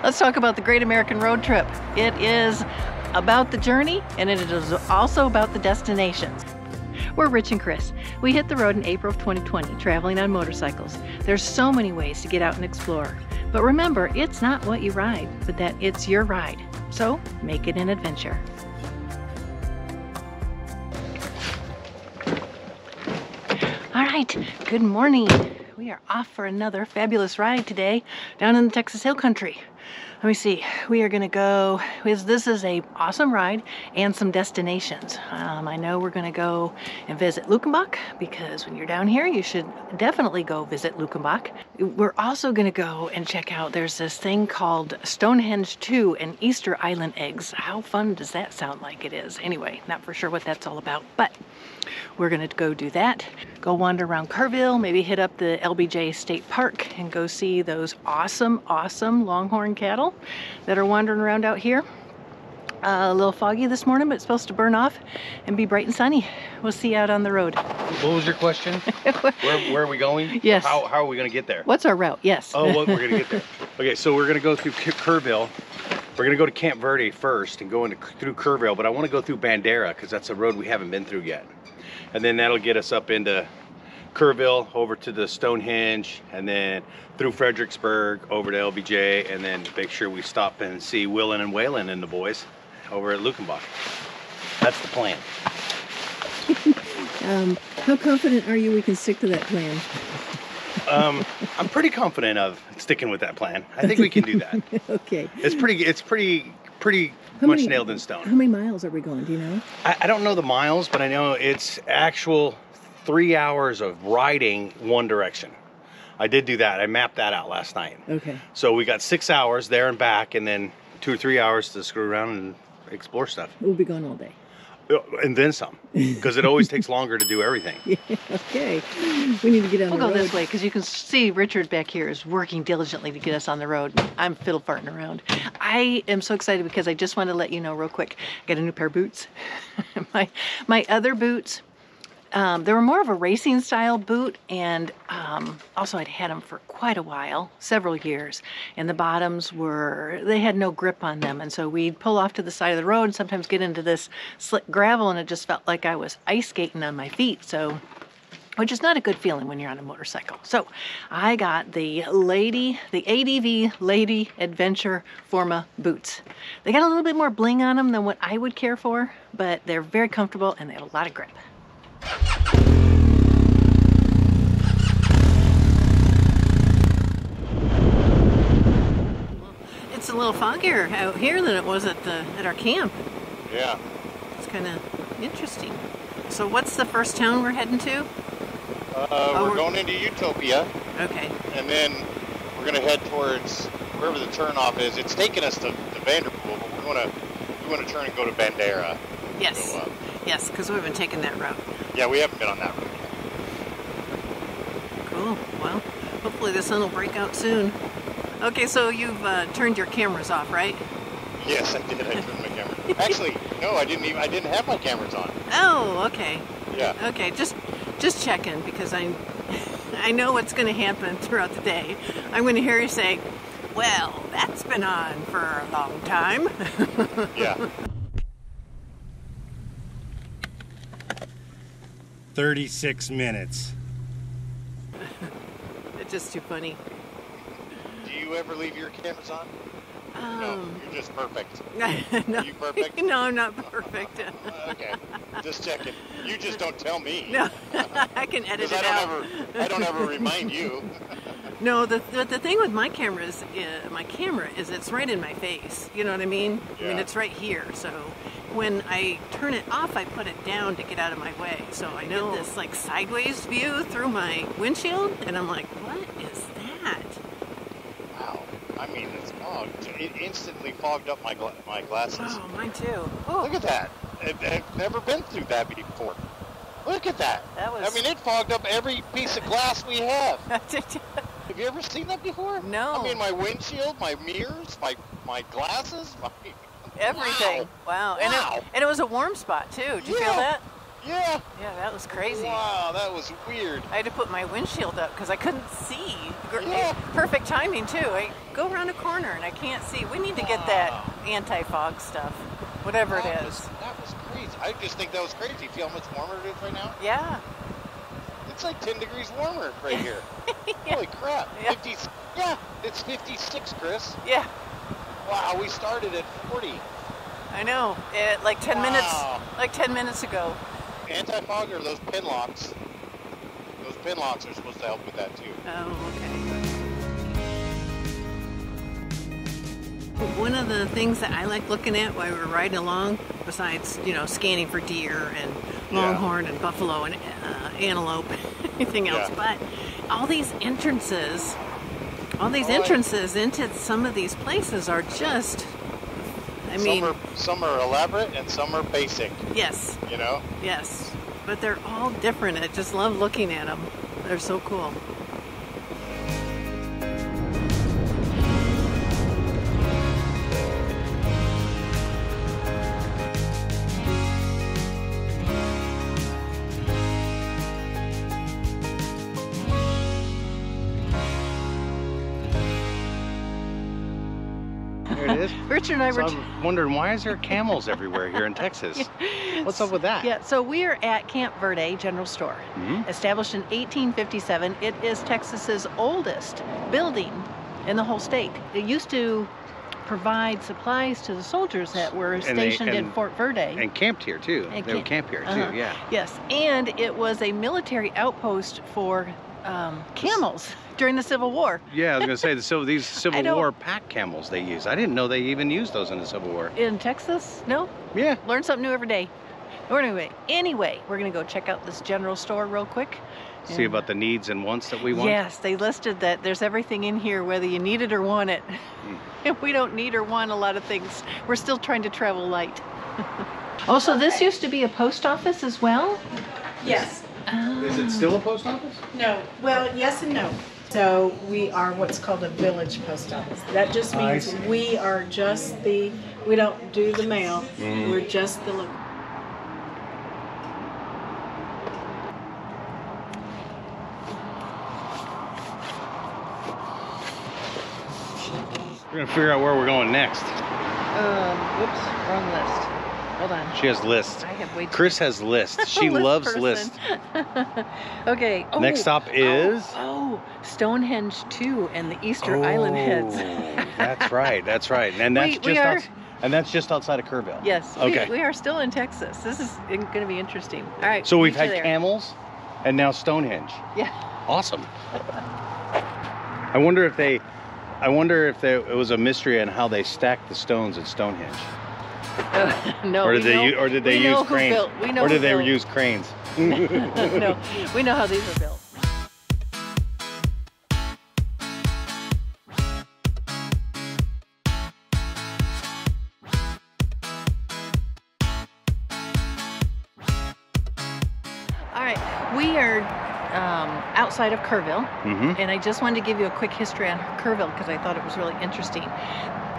Let's talk about the Great American Road Trip. It is about the journey, and it is also about the destinations. We're Rich and Chris. We hit the road in April of 2020, traveling on motorcycles. There's so many ways to get out and explore. But remember, it's not what you ride, but that it's your ride. So make it an adventure. All right, good morning. We are off for another fabulous ride today down in the Texas Hill Country. Let me see, we are gonna go, this is a awesome ride and some destinations. I know we're gonna go and visit Luckenbach, because when you're down here, you should definitely go visit Luckenbach. We're also gonna go and check out, there's this thing called Stonehenge II and Easter Island eggs. How fun does that sound like it is? Anyway, not for sure what that's all about, but we're gonna go do that. Go wander around Kerrville, maybe hit up the LBJ State Park and go see those awesome longhorn cattle that are wandering around out here. A little foggy this morning, but it's supposed to burn off and be bright and sunny. We'll see you out on the road. What was your question? Where are we going? Yes. How are we going to get there? What's our route? Yes. Oh, well, we're going to get there. Okay, so we're going to go through Kerrville. We're going to go to Camp Verde first and go through Kerrville, but I want to go through Verde because that's a road we haven't been through yet. And then that'll get us up into Kerrville, over to the Stonehenge, and then through Fredericksburg, over to LBJ, and then make sure we stop and see Willin and Waylon and the boys over at Luckenbach. That's the plan. How confident are you we can stick to that plan? I'm pretty confident of sticking with that plan. I think we can do that. Okay. It's pretty much nailed in stone. How many miles are we going? Do you know? I don't know the miles, but I know it's actual 3 hours of riding one direction. I did do that. I mapped that out last night. Okay. So we got 6 hours there and back, and then 2 or 3 hours to screw around and explore stuff. We'll be gone all day. And then some, because it always takes longer to do everything. Yeah, okay. We need to get on the road. We'll go this way, because you can see Richard back here is working diligently to get us on the road. I'm fiddle farting around. I am so excited because I just want to let you know real quick, I got a new pair of boots. my other boots, they were more of a racing style boot, and also I'd had them for quite a while, several years, and the bottoms they had no grip on them, and so we'd pull off to the side of the road and sometimes get into this slick gravel, and it just felt like I was ice skating on my feet, which is not a good feeling when you're on a motorcycle. So I got the ADV Lady Adventure Forma boots. They got a little bit more bling on them than what I would care for, but they're very comfortable and they have a lot of grip. It's a little foggier out here than it was at our camp. Yeah. It's kind of interesting. So what's the first town we're heading to? We're going into Utopia. Okay. And then we're going to head towards wherever the turnoff is. It's taking us to Vanderpool, but we want to turn and go to Bandera. Yes. So, yes, because we've been taking that route. Yeah, we haven't been on that route yet. Cool. Well, hopefully the sun will break out soon. Okay, so you've turned your cameras off, right? Yes, I did. I turned my camera. Actually, no, I didn't have my cameras on. Oh, okay. Yeah. Okay, just checking, because I know what's going to happen throughout the day. I'm going to hear you say, "Well, that's been on for a long time." Yeah. 36 minutes. It's just too funny. Do you ever leave your cameras on? No, you're just perfect. No. Are you perfect? No, I'm not perfect. Okay, just checking. You just don't tell me. No, I can edit it out. I don't ever remind you. No, the thing with my camera is it's right in my face. You know what I mean? Yeah. I mean, it's right here. So when I turn it off, I put it down to get out of my way. So I get this like sideways view through my windshield, and I'm like, what is that? Wow. I mean, it's fogged. It instantly fogged up my glasses. Oh, mine too. Oh. Look at that. I've never been through that before. Look at that. I mean, it fogged up every piece of glass we have. Have you ever seen that before? No. I mean, my windshield, my mirrors, my glasses, everything. Wow. And it was a warm spot too. Did you feel that? Yeah. Yeah, that was crazy. Wow, that was weird. I had to put my windshield up because I couldn't see. Yeah. Perfect timing too. I go around a corner and I can't see. We need to get that anti-fog stuff, whatever it is. That was crazy. I just think that was crazy. You feel how much warmer it is right now? Yeah. It's like 10 degrees warmer right here. Yeah. Holy crap. Yeah. 50, yeah, it's 56, Chris. Yeah. Wow, we started at 40. I know. Like 10 minutes. Like 10 minutes ago. Anti-fog or those pin locks? Those pin locks are supposed to help with that too. Oh, okay. One of the things that I like looking at while we're riding along, besides, you know, scanning for deer and longhorn and buffalo and antelope and anything else, but all these entrances, into some of these places are just, I mean, some are elaborate and some are basic. Yes. You know? Yes. But they're all different. I just love looking at them. They're so cool. There it is. Richard and I were I'm wondering, why is there camels everywhere here in Texas? What's up with that? Yeah, so we are at Camp Verde General Store. Established in 1857. It is Texas's oldest building in the whole state. It used to provide supplies to the soldiers that were stationed in Fort Verde. And camped here too. They would camp here too, yeah. Yes, and it was a military outpost for camels during the Civil War. Yeah, I was going to say, these Civil War pack camels they use. I didn't know they even used those in the Civil War. In Texas? No? Yeah. Learn something new every day. Anyway, we're going to go check out this general store real quick. See about the needs and wants that we want? Yes, they listed that there's everything in here, whether you need it or want it. If we don't need or want a lot of things, we're still trying to travel light. Also, this used to be a post office as well? Yes. Is it still a post office? No. Well, yes and no. So we are what's called a village post office. That just means we are just we don't do the mail. We're just the local. We're going to figure out where we're going next. Whoops, wrong list. Hold on. She has lists. I have way too Chris has lists. She loves lists. Okay. Oh, Next stop is? Stonehenge II and the Easter Island Heads. That's right. That's right. And that's just outside of Kerrville. Yes. Okay. We are still in Texas. This is going to be interesting. All right. So we've had camels and now Stonehenge. Yeah. Awesome. I wonder if it was a mystery on how they stacked the stones at Stonehenge. No. Or did they use cranes? Or did they use cranes? No, we know how these are built. All right, we are outside of Kerrville, and I just wanted to give you a quick history on Kerrville because I thought it was really interesting.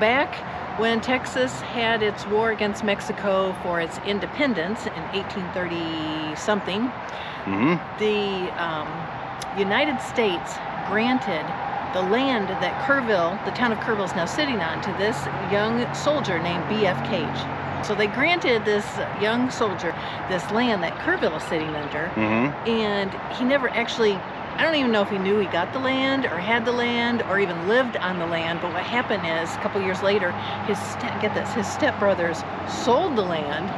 Back when Texas had its war against Mexico for its independence in 1830-something, the United States granted the land that Kerrville, the town of Kerrville, is now sitting on to this young soldier named B.F. Cage. So they granted this young soldier this land that Kerrville is sitting under, and he never actually, I don't even know if he knew he got the land or had the land or even lived on the land, but what happened is a couple years later, his stepbrothers sold the land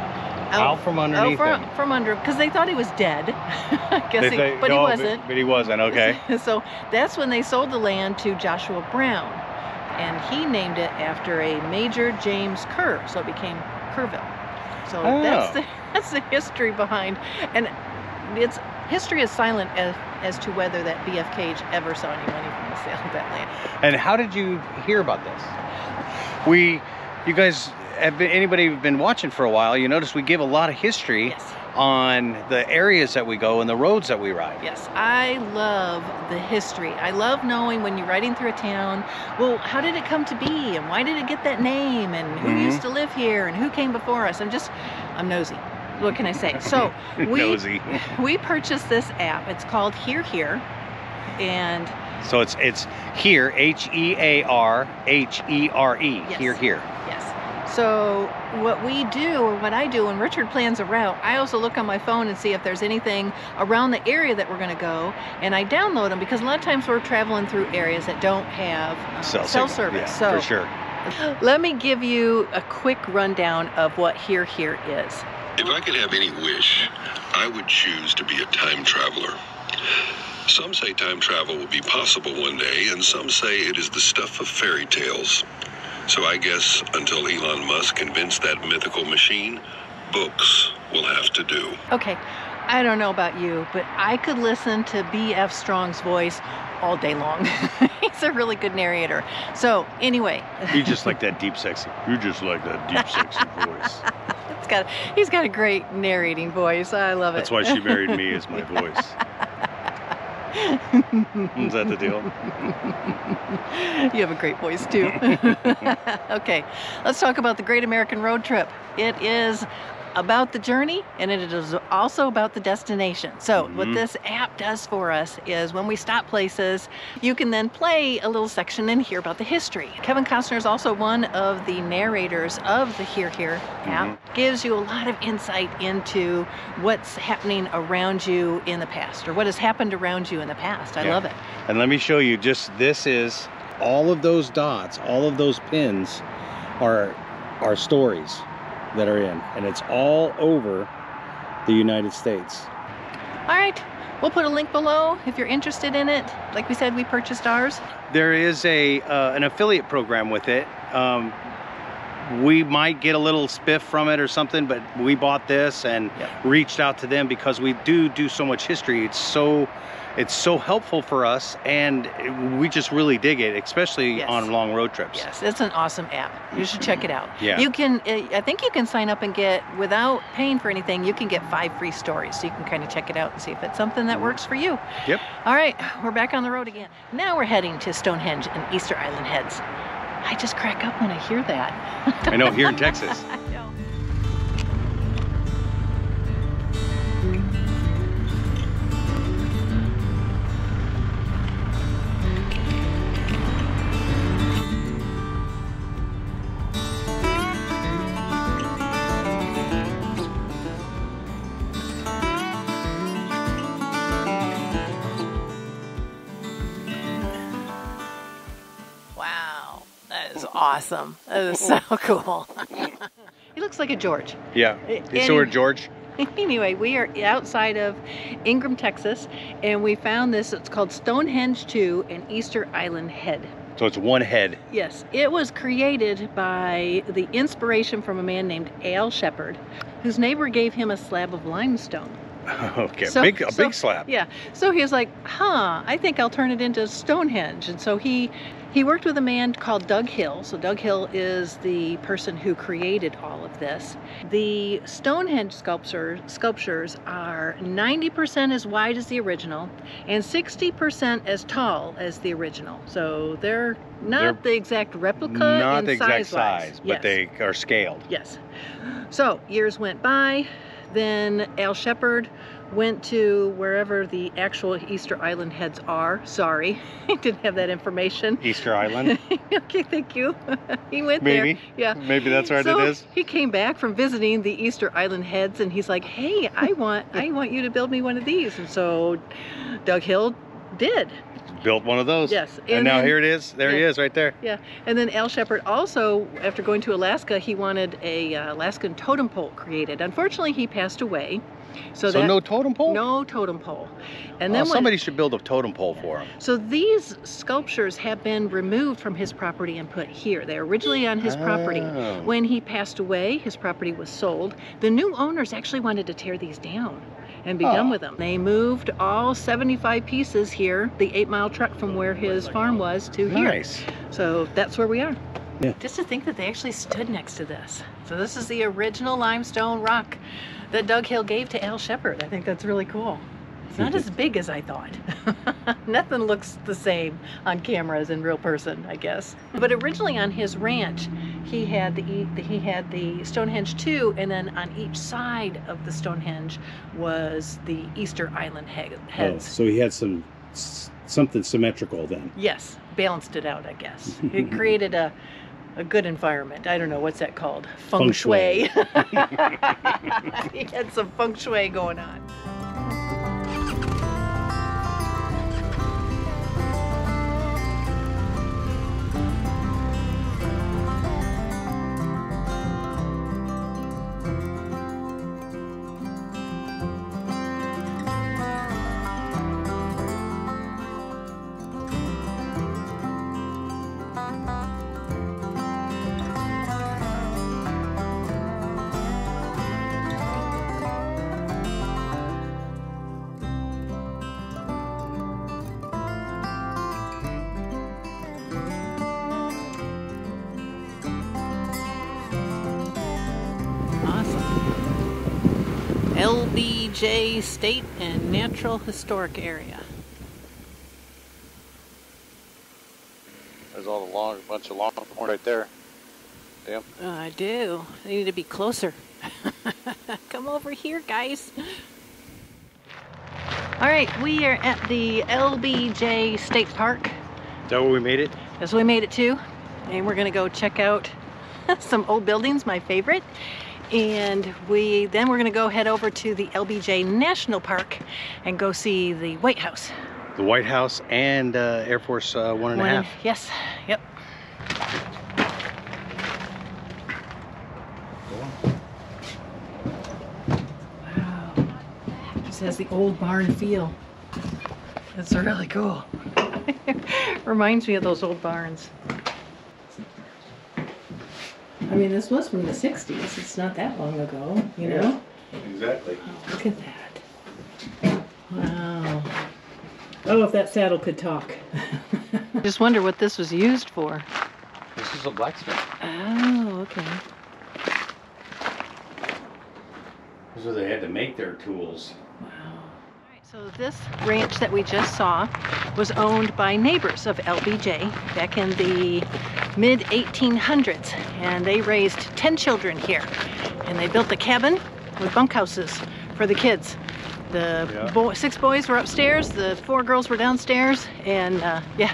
out from underneath him. From under, because they thought he was dead. But he wasn't. But he wasn't, okay. So that's when they sold the land to Joshua Brown, and he named it after a Major James Kerr, so it became Kerrville. So that's the history behind, and history is silent as to whether that B.F. Cage ever saw any money from the sale of that land. And how did you hear about this? You guys anybody who's been watching for a while, you notice we give a lot of history on the areas that we go and the roads that we ride. Yes, I love the history. I love knowing when you're riding through a town, well, how did it come to be and why did it get that name and who used to live here and who came before us. I'm nosy. what can I say? So Nosy. we purchased this app. It's called Here, and So it's here, H-E-A-R, H-E-R-E, Yes. here. yes. So what we do, or what I do when Richard plans a route, I also look on my phone and see if there's anything around the area that we're going to go, and I download them because a lot of times we're traveling through areas that don't have cell service. Yeah, So for sure. let me give you a quick rundown of what Here is. If I could have any wish, I would choose to be a time traveler. Some say time travel will be possible one day, and some say it is the stuff of fairy tales. So I guess until Elon Musk convinced that mythical machine, books will have to do. Okay, I don't know about you, but I could listen to B.F. Strong's voice all day long. He's a really good narrator. So anyway. You just like that deep, sexy. You just like that deep, sexy voice. He's got a great narrating voice. I love it. That's why she married me, is my voice. Is that the deal? You have a great voice too. Okay, let's talk about the Great American Road Trip. It is about the journey, and it is also about the destination. So what this app does for us is when we stop places, you can then play a little section and hear about the history. Kevin Costner is also one of the narrators of the Here app. Gives you a lot of insight into what's happening around you in the past, or what has happened around you in the past. I love it. And let me show you, this is all of those dots, all of those pins are stories that are in, and it's all over the United States. All right, we'll put a link below if you're interested in it. Like we said, we purchased ours. There is an affiliate program with it. We might get a little spiff from it or something, but we bought this and reached out to them because we do so much history. It's so helpful for us, and we just really dig it, especially on long road trips. Yes, it's an awesome app. You should check it out. Yeah. You can, I think you can sign up and get, without paying for anything, you can get 5 free stories. So you can kind of check it out and see if it's something that works for you. Yep. All right, we're back on the road again. Now we're heading to Stonehenge and Easter Island Heads. I just crack up when I hear that. I know, here in Texas. I know. Wow, that is awesome. That is so cool. He looks like a George. Yeah. So we're George. Anyway, we are outside of Ingram, Texas, and we found this. It's called Stonehenge II and Easter Island Head. So it's one head. Yes, it was created by the inspiration from a man named Al Shepard, whose neighbor gave him a slab of limestone. Okay, So- a big slab. Yeah, so he was like, I think I'll turn it into Stonehenge. And so he worked with a man called Doug Hill. So Doug Hill is the person who created all of this. The Stonehenge sculptures are 90% as wide as the original and 60% as tall as the original. So they're not the exact replica Not in the exact size-wise. size, but they are scaled. Yes. So years went by. Then Al Shepard went to wherever the actual Easter Island Heads are. Sorry, I didn't have that information. Easter Island? Okay, thank you. He went Maybe. there. Yeah. Maybe that's where So it is. he came back from visiting the Easter Island Heads, and he's like, hey, I want you to build me one of these. And so Doug Hill did. Built one of those. Yes. And now then- here it is. There he is right there. Yeah, and then Al Shepard also, after going to Alaska, he wanted a Alaskan totem pole created. Unfortunately, he passed away. So no totem pole? No totem pole. And then somebody should build a totem pole for him. So these sculptures have been removed from his property and put here. They're originally on his property. Oh. When he passed away, his property was sold. The new owners actually wanted to tear these down and be done with them. They moved all 75 pieces here, the 8-mile trek from where his farm was to here. Nice. So that's where we are. Yeah. Just to think that they actually stood next to this. So this is the original limestone rock that Doug Hill gave to Al Shepard. I think that's really cool. It's not as big as I thought. Nothing looks the same on camera as in real person, I guess. But originally on his ranch, he had the Stonehenge II, and then on each side of the Stonehenge was the Easter Island heads. Oh, so he had something symmetrical then. Yes, balanced it out, I guess. It created a good environment. I don't know, what's that called? Feng shui. He had some feng shui going on. LBJ State and Natural Historic Area. There's all the bunch of longhorn right there. Damn. I do. They need to be closer. Come over here, guys. All right, we are at the LBJ State Park. Is that where we made it? That's where we made it to. And we're gonna go check out some old buildings, my favorite. And then we're gonna go head over to the LBJ National Park and go see the White House. The White House and Air Force 1.5. Yes, yep. Wow, this has the old barn feel. It's really cool. Reminds me of those old barns. I mean, this was from the 60s. It's not that long ago, you know? Exactly. Oh, look at that. Wow. Oh, if that saddle could talk. Just wonder what this was used for. This is a blacksmith. Oh, okay. This is where they had to make their tools. Wow. All right, so this ranch that we just saw was owned by neighbors of LBJ back in the mid-1800s, and they raised 10 children here, and they built a cabin with bunkhouses for the kids. The 6 boys were upstairs, the 4 girls were downstairs, and yeah,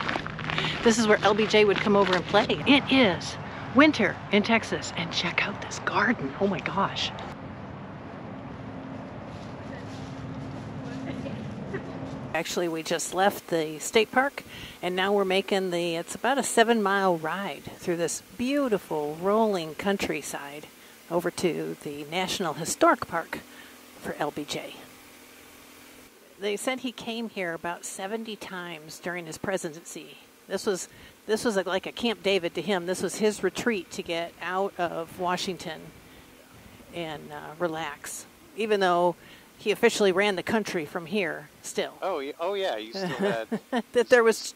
this is where LBJ would come over and play. It is winter in Texas, and check out this garden. Oh my gosh. Actually, we just left the state park, and now we're making it's about a 7-mile ride through this beautiful rolling countryside over to the National Historic Park for LBJ. They said he came here about 70 times during his presidency. This was like a Camp David to him. This was his retreat to get out of Washington and relax, even though he officially ran the country from here still. Oh yeah, you still had that there was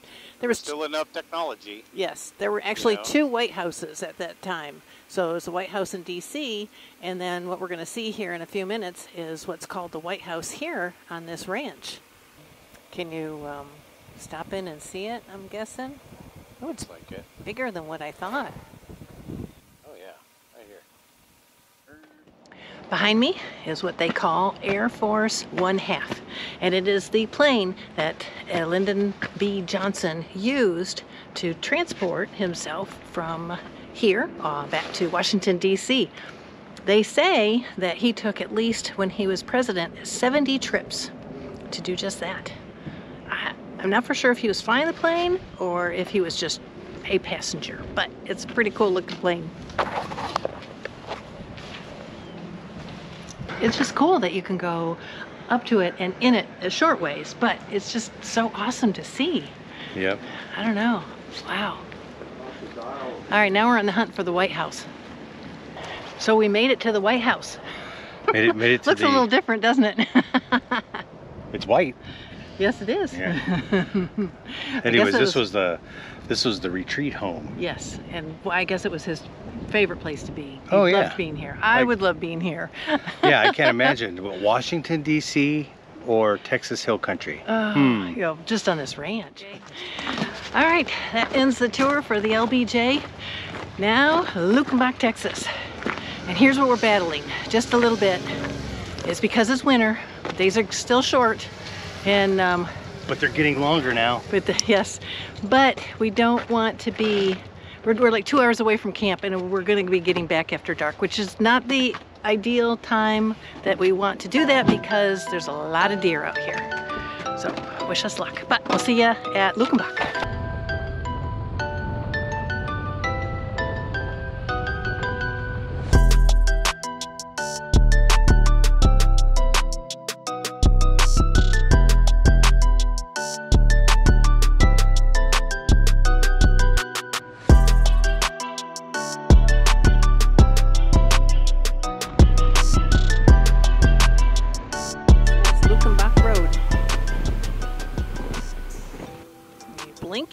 still enough technology. Yes, there were actually 2 White Houses at that time. So it was the White House in DC, and then what we're going to see here in a few minutes is what's called the White House here on this ranch. Can you stop in and see it, I'm guessing? Oh, it's like it. Bigger than what I thought. Oh yeah, right here. Behind me is what they call Air Force 1/2, and it is the plane that Lyndon B. Johnson used to transport himself from here back to Washington, D.C. They say that he took, at least when he was president, 70 trips to do just that. I'm not for sure if he was flying the plane or if he was just a passenger, but it's a pretty cool looking plane. It's just cool that you can go up to it and in it a short ways, but it's just so awesome to see. Yep. I don't know. Wow. All right, now we're on the hunt for the White House. So we made it to the White House. Made it to Looks a little different, doesn't it? It's white. Yes, it is. Yeah. Anyways, this was the retreat home. Yes, and I guess it was his favorite place to be. He loved being here. I would love being here. Yeah, I can't imagine. But Washington, D.C. or Texas Hill Country? You know, just on this ranch. All right, that ends the tour for the LBJ. Now, Luckenbach, Texas. And here's what we're battling, just a little bit. It's because it's winter, days are still short, and but they're getting longer now. Yes, but we don't want to be, we're like 2 hours away from camp, and we're gonna be getting back after dark, which is not the ideal time that we want to do that because there's a lot of deer out here. So wish us luck, but we'll see ya at Luckenbach.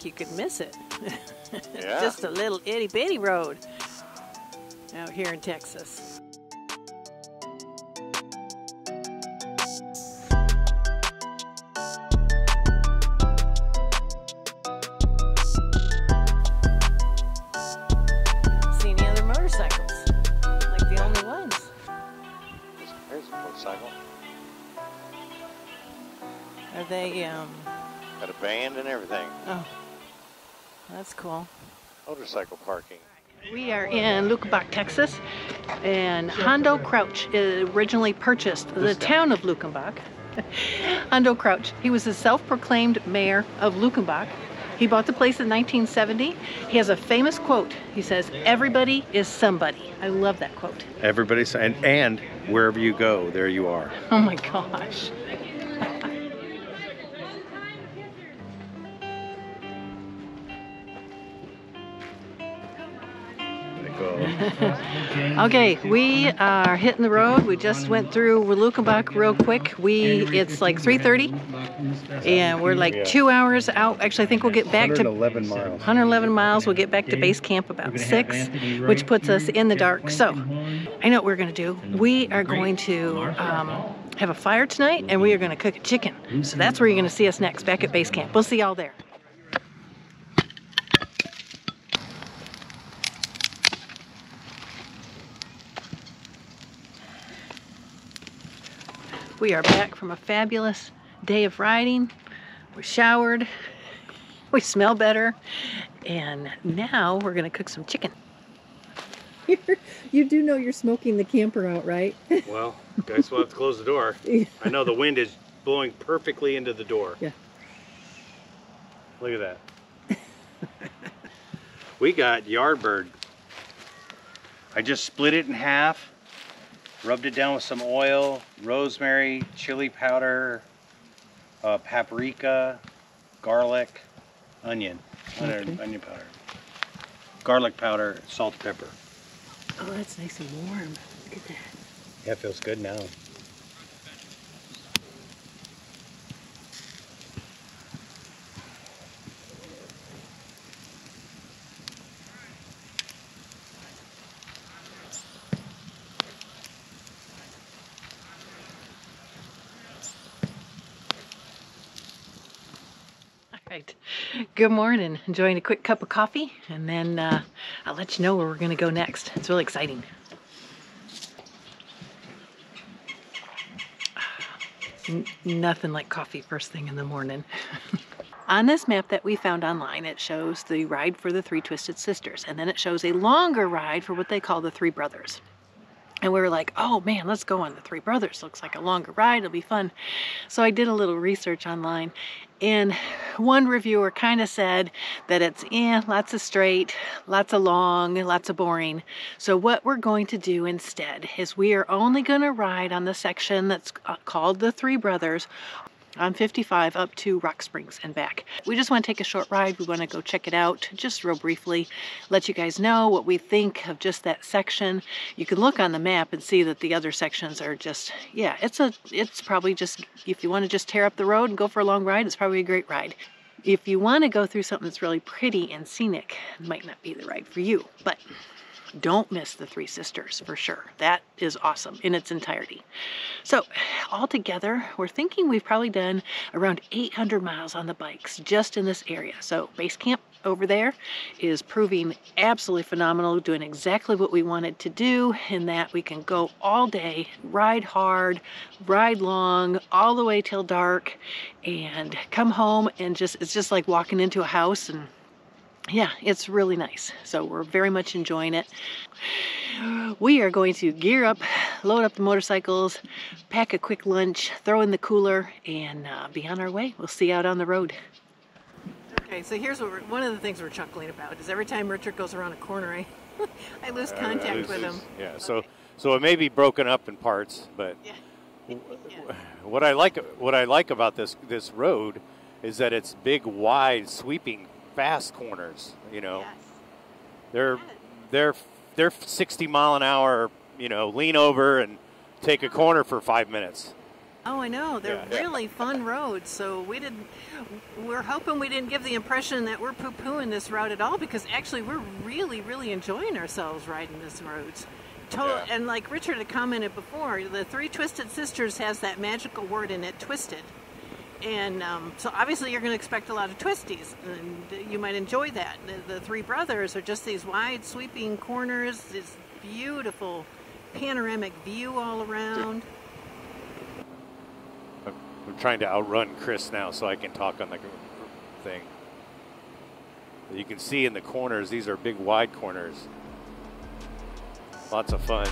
You could miss it. Yeah. Just a little itty bitty road out here in Texas. Don't see any other motorcycles, like the only ones. There's a motorcycle. Are they Got a band and everything. oh, that's cool. Motorcycle parking. We are in Luckenbach, Texas, and Hondo Crouch originally purchased the town of Luckenbach. Hondo Crouch, he was the self-proclaimed mayor of Luckenbach. He bought the place in 1970. He has a famous quote. He says, "Everybody is somebody." I love that quote. Everybody's, and wherever you go, there you are. Oh my gosh. Okay, we are hitting the road. We just went through Luckenbach real quick. It's like 3:30, and we're like 2 hours out. Actually, I think we'll get back to 111 miles. 111 miles. We'll get back to base camp about 6, which puts us in the dark. So, I know what we're gonna do. We are going to have a fire tonight, and we are gonna cook a chicken. So that's where you're gonna see us next, back at base camp. We'll see y'all there. We are back from a fabulous day of riding. We showered, we smell better, and now we're gonna cook some chicken. You do know you're smoking the camper out, right? Well, guys will have to close the door. I know the wind is blowing perfectly into the door. Yeah. Look at that. We got Yardbird. I just split it in half. Rubbed it down with some oil, rosemary, chili powder, paprika, garlic, onion powder, garlic powder, salt, and pepper. Oh, that's nice and warm. Look at that. Yeah, it feels good now. Right. Good morning. Enjoying a quick cup of coffee, and then I'll let you know where we're going to go next. It's really exciting. Nothing like coffee first thing in the morning. On this map that we found online, it shows the ride for the Three Twisted Sisters, and then it shows a longer ride for what they call the Three Brothers. And we were like, oh man, let's go on the Three Brothers. Looks like a longer ride, it'll be fun. So I did a little research online, and one reviewer kind of said that it's lots of straight, lots of long, lots of boring. So what we're going to do instead is we are only gonna ride on the section that's called the Three Brothers on 55 up to Rock Springs and back. We just want to take a short ride. We want to go check it out just real briefly, let you guys know what we think of just that section. You can look on the map and see that the other sections are just, yeah, it's probably just, if you want to just tear up the road and go for a long ride, it's probably a great ride. If you want to go through something that's really pretty and scenic, it might not be the ride for you, but don't miss the Three Sisters for sure. That is awesome in its entirety. So altogether, we're thinking we've probably done around 800 miles on the bikes just in this area. So base camp over there is proving absolutely phenomenal, doing exactly what we wanted to do, in that we can go all day, ride hard, ride long, all the way till dark, and come home and it's just like walking into a house. And yeah, it's really nice. So we're very much enjoying it. We are going to gear up, load up the motorcycles, pack a quick lunch, throw in the cooler, and be on our way. We'll see you out on the road. Okay, so here's what one of the things we're chuckling about is every time Richard goes around a corner, I lose contact with him. Yeah, so it may be broken up in parts, but Yeah. what I like about this road is that it's big, wide, sweeping, fast corners. You know, Yes. they're 60 mile an hour. You know, lean over and take a corner for 5 minutes. Oh, I know. They're really fun roads. So we're hoping we didn't give the impression that we're poo-pooing this route at all, because actually we're really, really enjoying ourselves riding this roads. And like Richard had commented before, the Three Twisted Sisters has that magical word in it, twisted. And so obviously you're going to expect a lot of twisties, and you might enjoy that. The Three Brothers are just these wide, sweeping corners, this beautiful panoramic view all around. I'm trying to outrun Chris now so I can talk on the thing. You can see in the corners, these are big, wide corners. Lots of fun.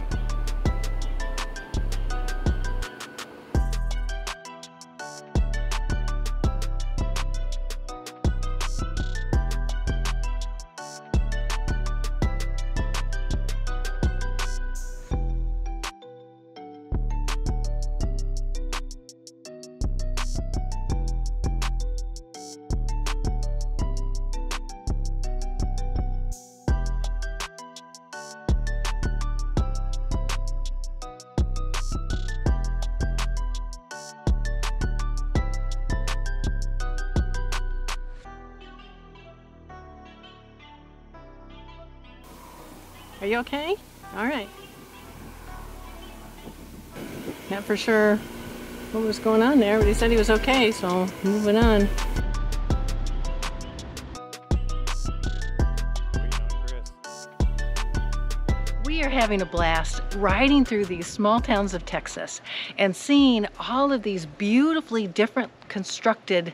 Are you okay? All right. Not for sure what was going on there, but he said he was okay, so moving on. We are having a blast riding through these small towns of Texas and seeing all of these beautifully different constructed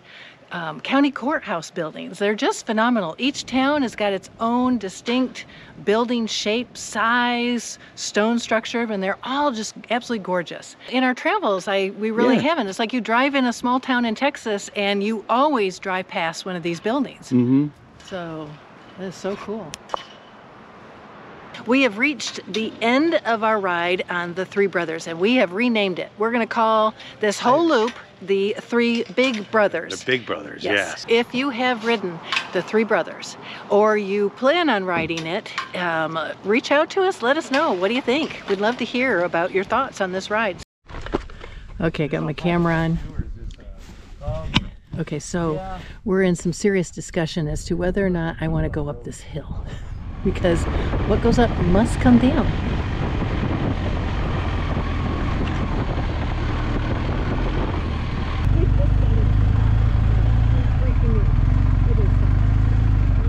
county courthouse buildings. They're just phenomenal. Each town has got its own distinct building shape, size, stone structure, and they're all just absolutely gorgeous. In our travels, we really haven't. It's like you drive in a small town in Texas and you always drive past one of these buildings. Mm-hmm. So that is so cool. We have reached the end of our ride on the Three Brothers, and we have renamed it. We're going to call this whole loop the Three Big Brothers. The Big Brothers, yes. If you have ridden the Three Brothers, or you plan on riding it, reach out to us. Let us know. What do you think? We'd love to hear about your thoughts on this ride. Okay, got my camera on. Okay, so we're in some serious discussion as to whether or not I want to go up this hill. Because what goes up must come down.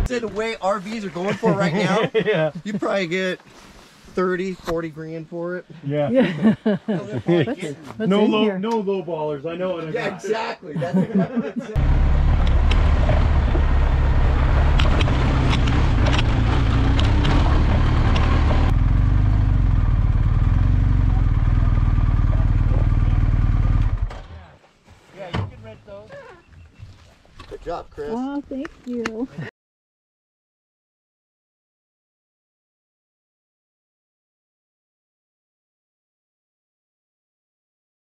Say the way RVs are going for right now, you probably get 30, 40 grand for it. Yeah. No low ballers. I know what I got. Yeah, exactly. That's exactly what it says. Good job, Chris. Oh, thank you.